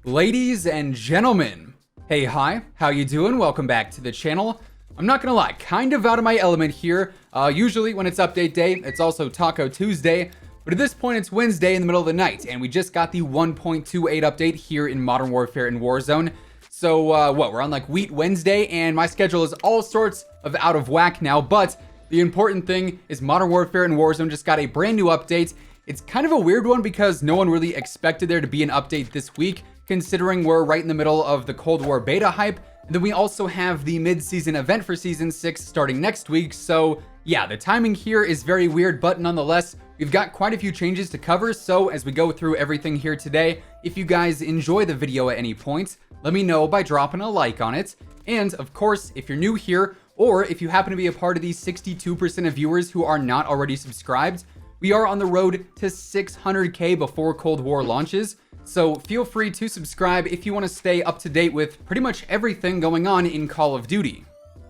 Ladies and gentlemen, hey, hi, how you doing? Welcome back to the channel. I'm not gonna lie, kind of out of my element here. Usually when it's update day, it's also Taco Tuesday, but at this point it's Wednesday in the middle of the night, and we just got the 1.28 update here in Modern Warfare and Warzone. So, we're on like Wheat Wednesday, and my schedule is all sorts of out of whack now, but the important thing is Modern Warfare and Warzone just got a brand new update. It's kind of a weird one because no one really expected there to be an update this week, considering we're right in the middle of the Cold War beta hype. And then we also have the mid-season event for Season 6 starting next week. So yeah, the timing here is very weird, but nonetheless, we've got quite a few changes to cover. So as we go through everything here today, if you guys enjoy the video at any point, let me know by dropping a like on it. And of course, if you're new here, or if you happen to be a part of the 62% of viewers who are not already subscribed, we are on the road to 600K before Cold War launches. So feel free to subscribe if you want to stay up to date with pretty much everything going on in Call of Duty.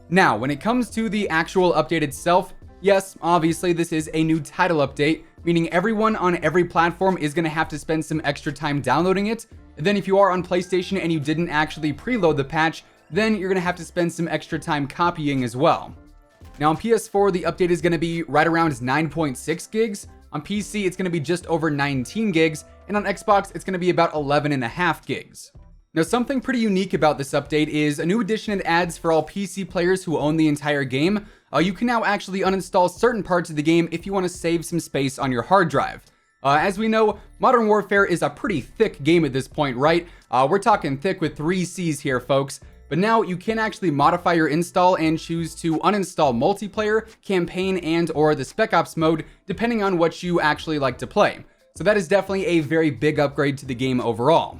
Now, when it comes to the actual update itself, yes, obviously this is a new title update, meaning everyone on every platform is going to have to spend some extra time downloading it. And then if you are on PlayStation and you didn't actually preload the patch, then you're going to have to spend some extra time copying as well. Now on PS4, the update is going to be right around 9.6 gigs. On PC, it's going to be just over 19 gigs. And on Xbox, it's going to be about 11.5 gigs. Now, something pretty unique about this update is a new addition it adds for all PC players who own the entire game. You can now actually uninstall certain parts of the game if you want to save some space on your hard drive. As we know, Modern Warfare is a pretty thick game at this point, right? We're talking thick with 3 C's here, folks. But now you can actually modify your install and choose to uninstall multiplayer, campaign, and or the Spec Ops mode, depending on what you actually like to play. So that is definitely a very big upgrade to the game overall.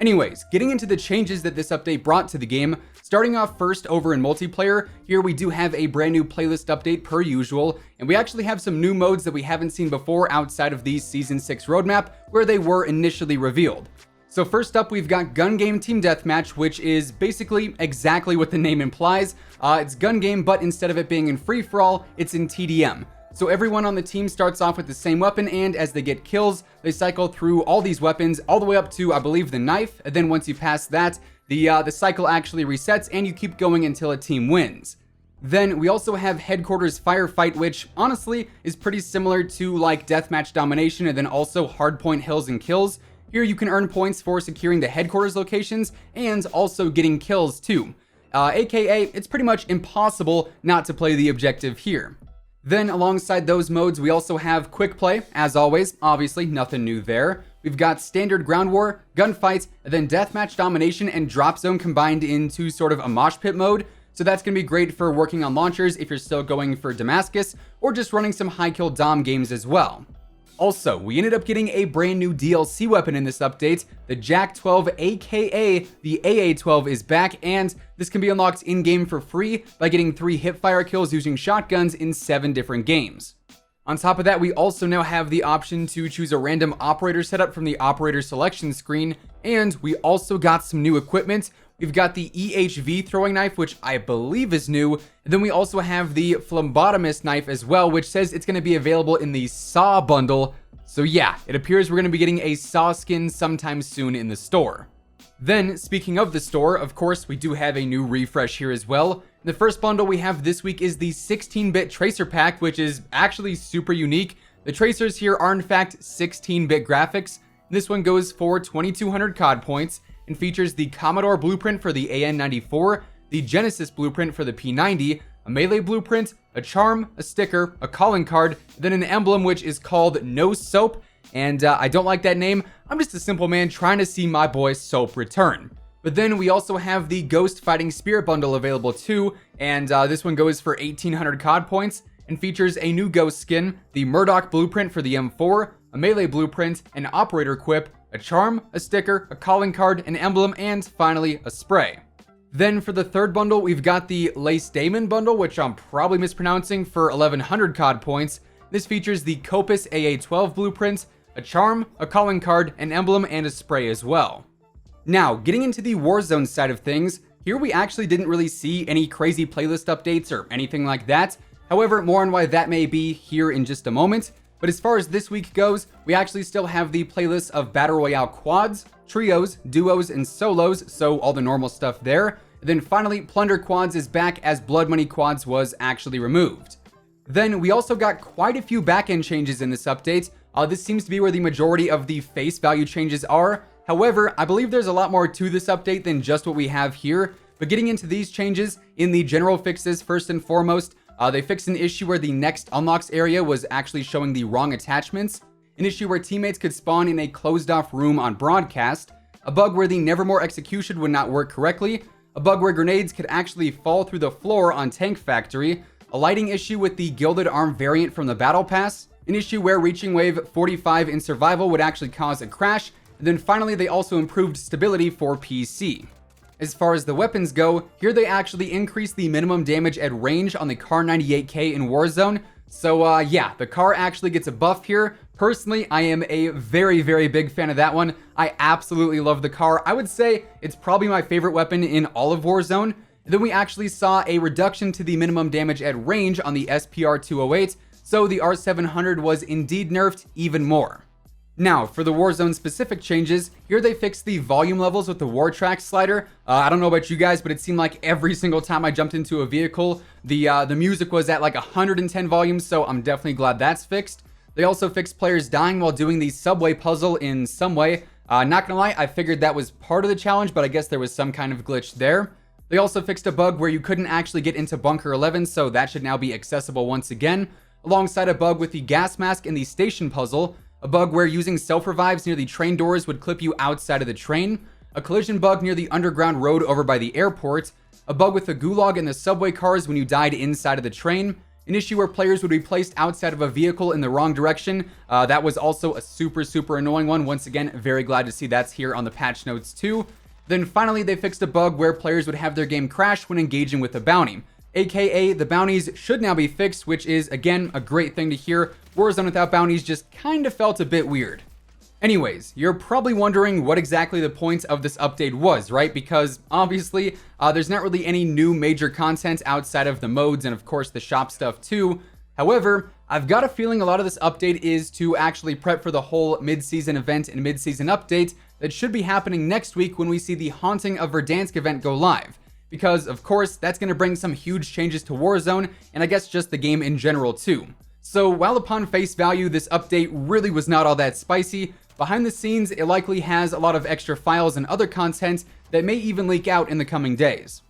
Anyways, getting into the changes that this update brought to the game, starting off first over in multiplayer, here we do have a brand new playlist update per usual, and we actually have some new modes that we haven't seen before outside of the Season 6 roadmap, where they were initially revealed. So first up, we've got Gun Game Team Deathmatch, which is basically exactly what the name implies. It's gun game, but instead of it being in free-for-all, it's in TDM. So everyone on the team starts off with the same weapon, and as they get kills, they cycle through all these weapons, all the way up to, I believe, the knife. And then once you pass that, the cycle actually resets, and you keep going until a team wins. Then we also have Headquarters Firefight, which honestly is pretty similar to like Deathmatch Domination, and then also Hardpoint Hills and Kills. Here you can earn points for securing the headquarters locations and also getting kills too. AKA, it's pretty much impossible not to play the objective here. Then alongside those modes, we also have Quick Play, as always, obviously nothing new there. We've got Standard Ground War, Gunfight, and then Deathmatch Domination and Drop Zone combined into sort of a mosh pit mode. So that's going to be great for working on launchers if you're still going for Damascus, or just running some high kill dom games as well. Also, we ended up getting a brand new DLC weapon in this update. The JAK-12, aka the AA-12, is back, and this can be unlocked in-game for free by getting 3 hipfire kills using shotguns in 7 different games. On top of that, we also now have the option to choose a random operator setup from the operator selection screen, and we also got some new equipment. We've got the EHV throwing knife, which I believe is new. And then we also have the phlebotomist knife as well, which says it's going to be available in the SAW bundle. So yeah, it appears we're going to be getting a SAW skin sometime soon in the store. Then, speaking of the store, of course, we do have a new refresh here as well. The first bundle we have this week is the 16-bit Tracer Pack, which is actually super unique. The tracers here are in fact 16-bit graphics. This one goes for 2,200 COD points and features the Commodore blueprint for the AN94, the Genesis blueprint for the P90, a melee blueprint, a charm, a sticker, a calling card, then an emblem which is called No Soap. And I don't like that name. I'm just a simple man trying to see my boy Soap return. But then we also have the Ghost Fighting Spirit bundle available too, and this one goes for 1,800 COD points and features a new Ghost skin, the Murdoch blueprint for the M4, a melee blueprint, an operator quip, a charm, a sticker, a calling card, an emblem, and finally a spray. Then for the third bundle, we've got the Lace Damon bundle, which I'm probably mispronouncing, for 1,100 COD points. This features the Copus AA-12 blueprint, a charm, a calling card, an emblem, and a spray as well. Now, getting into the Warzone side of things, here we actually didn't really see any crazy playlist updates or anything like that. However, more on why that may be here in just a moment. But as far as this week goes, we actually still have the playlist of Battle Royale quads, trios, duos, and solos, so all the normal stuff there. And then finally, plunder quads is back as blood money quads was actually removed. Then we also got quite a few backend changes in this update. This seems to be where the majority of the face value changes are. However, I believe there's a lot more to this update than just what we have here. But getting into these changes, in the general fixes, first and foremost, they fixed an issue where the next unlocks area was actually showing the wrong attachments, an issue where teammates could spawn in a closed off room on broadcast, a bug where the Nevermore execution would not work correctly, a bug where grenades could actually fall through the floor on Tank Factory, a lighting issue with the Gilded Arm variant from the Battle Pass, an issue where reaching wave 45 in survival would actually cause a crash, and then finally they also improved stability for PC. As far as the weapons go, here they actually increased the minimum damage at range on the Kar 98K in Warzone. So yeah, the Kar actually gets a buff here. Personally, I am a very, very big fan of that one. I absolutely love the Kar. I would say it's probably my favorite weapon in all of Warzone. Then we actually saw a reduction to the minimum damage at range on the SPR 208, so the R700 was indeed nerfed even more. Now, for the Warzone specific changes, here they fixed the volume levels with the War Track slider. I don't know about you guys, but it seemed like every single time I jumped into a vehicle, the music was at like 110 volumes, so I'm definitely glad that's fixed. They also fixed players dying while doing the subway puzzle in some way. Not gonna lie, I figured that was part of the challenge, but I guess there was some kind of glitch there. They also fixed a bug where you couldn't actually get into Bunker 11, so that should now be accessible once again, alongside a bug with the gas mask in the station puzzle, a bug where using self-revives near the train doors would clip you outside of the train, a collision bug near the underground road over by the airport, a bug with the gulag in the subway cars when you died inside of the train, an issue where players would be placed outside of a vehicle in the wrong direction. That was also a super annoying one. Once again, very glad to see that's here on the patch notes too. Then finally, they fixed a bug where players would have their game crash when engaging with a bounty. AKA, the bounties should now be fixed, which is, again, a great thing to hear. Warzone without bounties just kind of felt a bit weird. Anyways, you're probably wondering what exactly the point of this update was, right? Because, obviously, there's not really any new major content outside of the modes and, of course, the shop stuff too. However, I've got a feeling a lot of this update is to actually prep for the whole mid-season event and mid-season update that should be happening next week when we see the Haunting of Verdansk event go live. Because, of course, that's going to bring some huge changes to Warzone, and I guess just the game in general too. So while upon face value, this update really was not all that spicy, behind the scenes, it likely has a lot of extra files and other content that may even leak out in the coming days.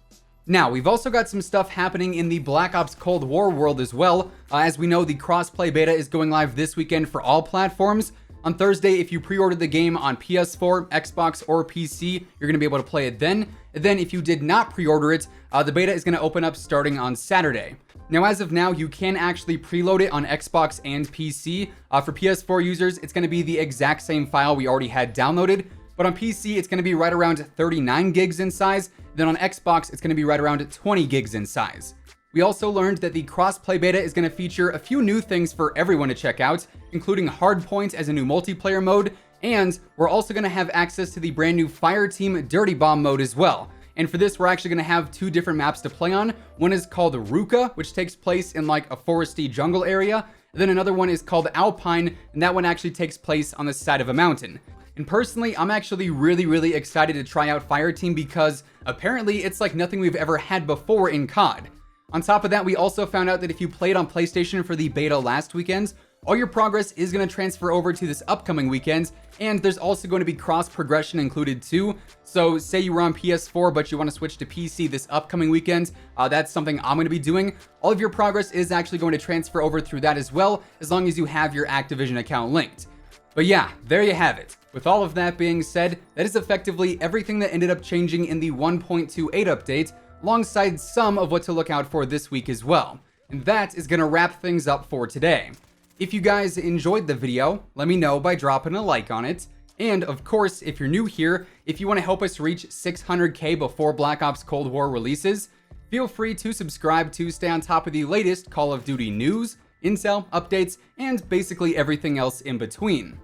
Now, we've also got some stuff happening in the Black Ops Cold War world as well. As we know, the crossplay beta is going live this weekend for all platforms. On Thursday, if you pre-ordered the game on PS4, Xbox, or PC, you're going to be able to play it then. And then if you did not pre-order it, the beta is going to open up starting on Saturday. Now, as of now, you can actually preload it on Xbox and PC. For PS4 users, it's going to be the exact same file we already had downloaded. But on PC, it's going to be right around 39 gigs in size. Then on Xbox, it's going to be right around 20 gigs in size. We also learned that the crossplay beta is going to feature a few new things for everyone to check out, including Hardpoint as a new multiplayer mode, and we're also going to have access to the brand new Fireteam Dirty Bomb mode as well. And for this, we're actually going to have two different maps to play on. One is called Ruka, which takes place in like a foresty jungle area. And then another one is called Alpine, and that one actually takes place on the side of a mountain. And personally, I'm actually really excited to try out Fireteam because apparently it's like nothing we've ever had before in COD. On top of that, we also found out that if you played on PlayStation for the beta last weekend, all your progress is going to transfer over to this upcoming weekend, and there's also going to be cross progression included too. So say you were on PS4 but you want to switch to PC this upcoming weekend, that's something I'm going to be doing. All of your progress is actually going to transfer over through that as well, as long as you have your Activision account linked. But yeah, there you have it. With all of that being said, that is effectively everything that ended up changing in the 1.28 update, alongside some of what to look out for this week as well. And that is going to wrap things up for today. If you guys enjoyed the video, let me know by dropping a like on it. And of course, if you're new here, if you want to help us reach 600k before Black Ops Cold War releases, feel free to subscribe to stay on top of the latest Call of Duty news, intel, updates, and basically everything else in between.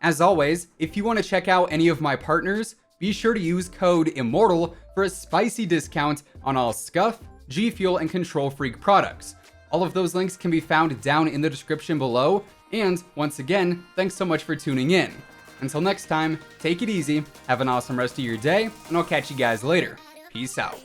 As always, if you want to check out any of my partners, be sure to use code IMMORTAL for a spicy discount on all Scuff, G Fuel, and Control Freak products. All of those links can be found down in the description below, and once again, thanks so much for tuning in. Until next time, take it easy, have an awesome rest of your day, and I'll catch you guys later. Peace out.